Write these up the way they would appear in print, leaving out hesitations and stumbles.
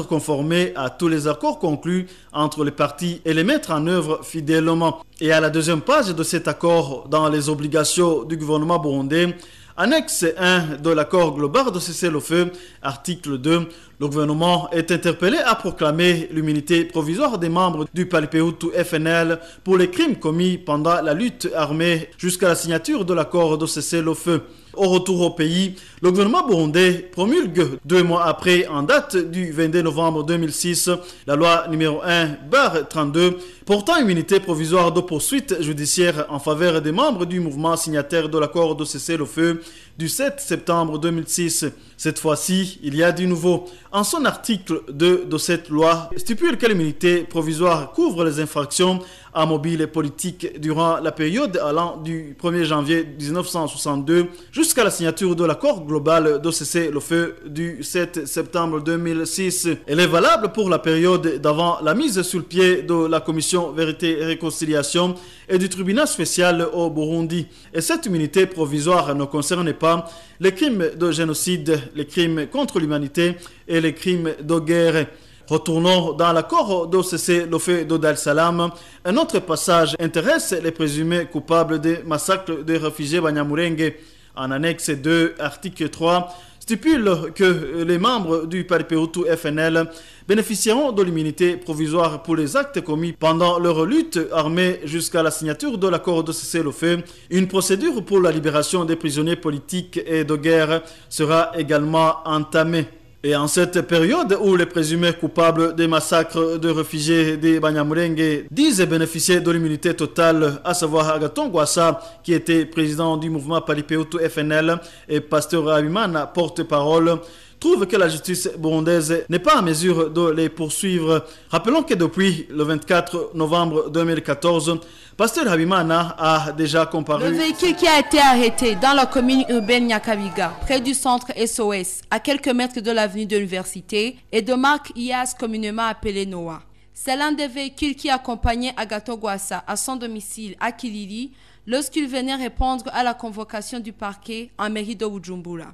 conformer à tous les accords conclus entre les parties et les mettre en œuvre fidèlement. Et à la deuxième page de cet accord, dans les obligations du gouvernement burundais, annexe 1 de l'accord global de cessez-le-feu, article 2, le gouvernement est interpellé à proclamer l'immunité provisoire des membres du Paripeutu FNL pour les crimes commis pendant la lutte armée jusqu'à la signature de l'accord de cessez-le-feu. Au retour au pays, le gouvernement burundais promulgue 2 mois après, en date du 22 novembre 2006, la loi numéro 1/32 portant immunité provisoire de poursuite judiciaire en faveur des membres du mouvement signataire de l'accord de cessez-le-feu du 7 septembre 2006. Cette fois-ci, il y a du nouveau. En son article 2 de cette loi, stipule que l'immunité provisoire couvre les infractions à mobile et politique durant la période allant du 1er janvier 1962 jusqu'à la signature de l'accord global de cessez-le-feu du 7 septembre 2006. Elle est valable pour la période d'avant la mise sur le pied de la commission Vérité et Réconciliation et du tribunal spécial au Burundi. Et cette immunité provisoire ne concerne pas les crimes de génocide, les crimes contre l'humanité et les crimes de guerre. Retournons dans l'accord de cessez-le-feu de Dar es Salaam. Un autre passage intéresse les présumés coupables des massacres des réfugiés Banyamulenge. En annexe 2, article 3, stipule que les membres du Paripeutu FNL bénéficieront de l'immunité provisoire pour les actes commis pendant leur lutte armée jusqu'à la signature de l'accord de cessez-le-feu. Une procédure pour la libération des prisonniers politiques et de guerre sera également entamée. Et en cette période où les présumés coupables des massacres de réfugiés des Banyamulenge disent bénéficier de l'immunité totale, à savoir Agathon Rwasa, qui était président du mouvement Paripeutu FNL, et Pasteur Habimana, porte-parole, trouve que la justice burundaise n'est pas en mesure de les poursuivre. Rappelons que depuis le 24 novembre 2014, Pasteur Habimana a déjà comparu. Le véhicule qui a été arrêté dans la commune urbaine Nyakabiga, près du centre SOS, à quelques mètres de l'avenue de l'université, est de marque IAS communément appelé Noah. C'est l'un des véhicules qui accompagnait Agathon Rwasa à son domicile à Kilili lorsqu'il venait répondre à la convocation du parquet en mairie de Bujumbura.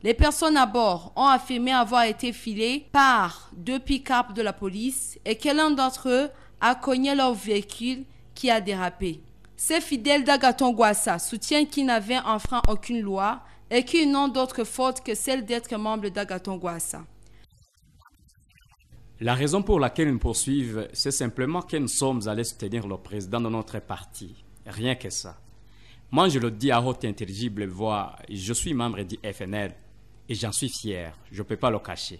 Les personnes à bord ont affirmé avoir été filées par 2 pick-up de la police et que l'un d'entre eux a cogné leur véhicule qui a dérapé. Ces fidèles d'Agathon Rwasa soutiennent qu'ils n'avaient enfreint aucune loi et qu'ils n'ont d'autre faute que celle d'être membres d'Agathon Rwasa. La raison pour laquelle nous poursuivent, c'est simplement que nous sommes allés soutenir le président de notre parti. Rien que ça. Moi, je le dis à haute et intelligible voix, je suis membre du FNL. Et j'en suis fier, je ne peux pas le cacher.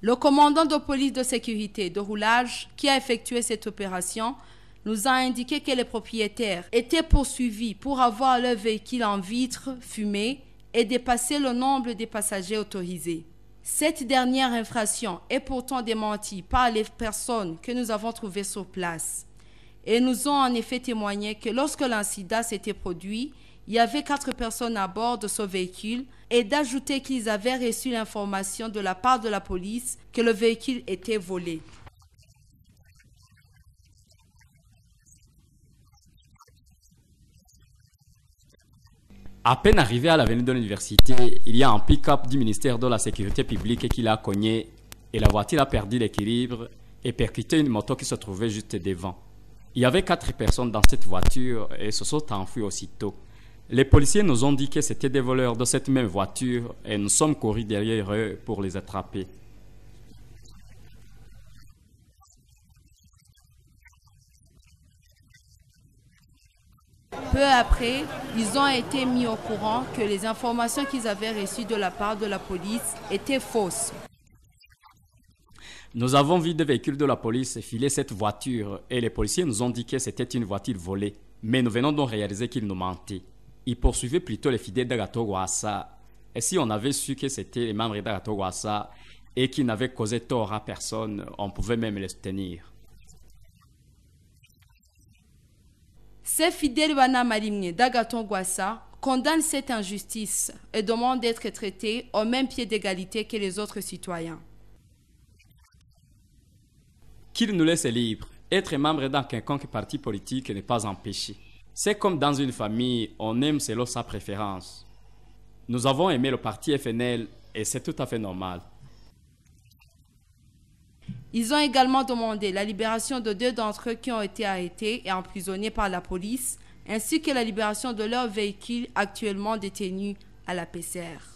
Le commandant de police de sécurité de roulage qui a effectué cette opération nous a indiqué que les propriétaires étaient poursuivis pour avoir leur véhicule en vitre fumé et dépasser le nombre de passagers autorisés. Cette dernière infraction est pourtant démentie par les personnes que nous avons trouvées sur place. Et nous ont en effet témoigné que lorsque l'incident s'était produit, il y avait 4 personnes à bord de ce véhicule et d'ajouter qu'ils avaient reçu l'information de la part de la police que le véhicule était volé. À peine arrivé à l'avenue de l'université, il y a un pick-up du ministère de la Sécurité publique qui l'a cogné et la voiture a perdu l'équilibre et percuté une moto qui se trouvait juste devant. Il y avait 4 personnes dans cette voiture et se sont enfuis aussitôt. Les policiers nous ont dit que c'était des voleurs de cette même voiture et nous sommes courus derrière eux pour les attraper. Peu après, ils ont été mis au courant que les informations qu'ils avaient reçues de la part de la police étaient fausses. Nous avons vu des véhicules de la police filer cette voiture et les policiers nous ont dit que c'était une voiture volée. Mais nous venons donc réaliser qu'ils nous mentaient. Ils poursuivaient plutôt les fidèles d'Agathon Rwasa. Et si on avait su que c'était les membres d'Agathon Rwasa et qu'ils n'avaient causé tort à personne, on pouvait même les soutenir. Ces fidèles Banyamulenge d'Agathon Rwasa condamnent cette injustice et demandent d'être traités au même pied d'égalité que les autres citoyens. Qu'ils nous laissent libres. Être membre d'un quelconque parti politique n'est pas empêché. C'est comme dans une famille, on aime selon sa préférence. Nous avons aimé le parti FNL et c'est tout à fait normal. Ils ont également demandé la libération de 2 d'entre eux qui ont été arrêtés et emprisonnés par la police, ainsi que la libération de leur véhicule actuellement détenu à la PCR.